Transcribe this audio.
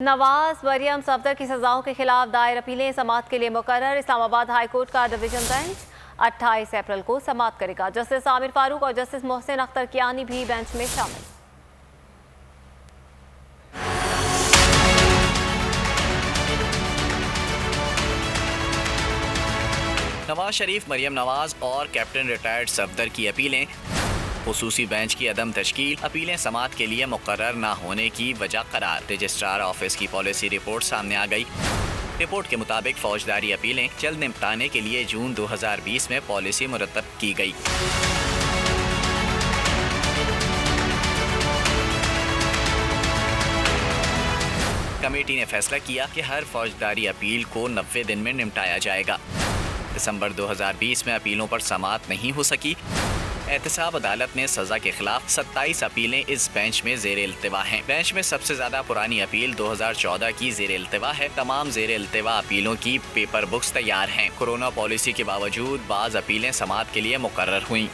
नवाज मरियम सफदर की सजाओं के खिलाफ दायर अपीलें समाअत के लिए मुकर्रर। इस्लामाबाद हाई कोर्ट का डिवीजन बेंच 28 अप्रैल को समाअत करेगा। जस्टिस आमिर फारूक और जस्टिस मोहसिन अख्तर कियानी भी बेंच में शामिल। नवाज शरीफ, मरियम नवाज और कैप्टन रिटायर्ड सफदर की अपीलें, खुसूसी बेंच की अदम तश्कील, अपीलें समाअत के लिए मुकर्रर न होने की वजह करार। रजिस्ट्रार ऑफिस की पॉलिसी रिपोर्ट सामने आ गई। रिपोर्ट के मुताबिक फौजदारी अपीलें जल्द निपटाने के लिए जून 2020 में पॉलिसी मुरतब की गई। कमेटी ने फैसला किया कि हर फौजदारी अपील को 90 दिन में निपटाया जाएगा। दिसंबर 2020 में अपीलों पर समाअत नहीं हो सकी। एहतसाब अदालत ने सजा के खिलाफ 27 अपीलें इस बेंच में ज़ेर इल्तिवा हैं। बेंच में सबसे ज्यादा पुरानी अपील 2014 की ज़ेर इल्तिवा है। तमाम ज़ेर इल्तिवा अपीलों की पेपर बुक्स तैयार हैं। कोरोना पॉलिसी के बावजूद बाज़ अपीलें समाअत के लिए मुकर्रर हुई।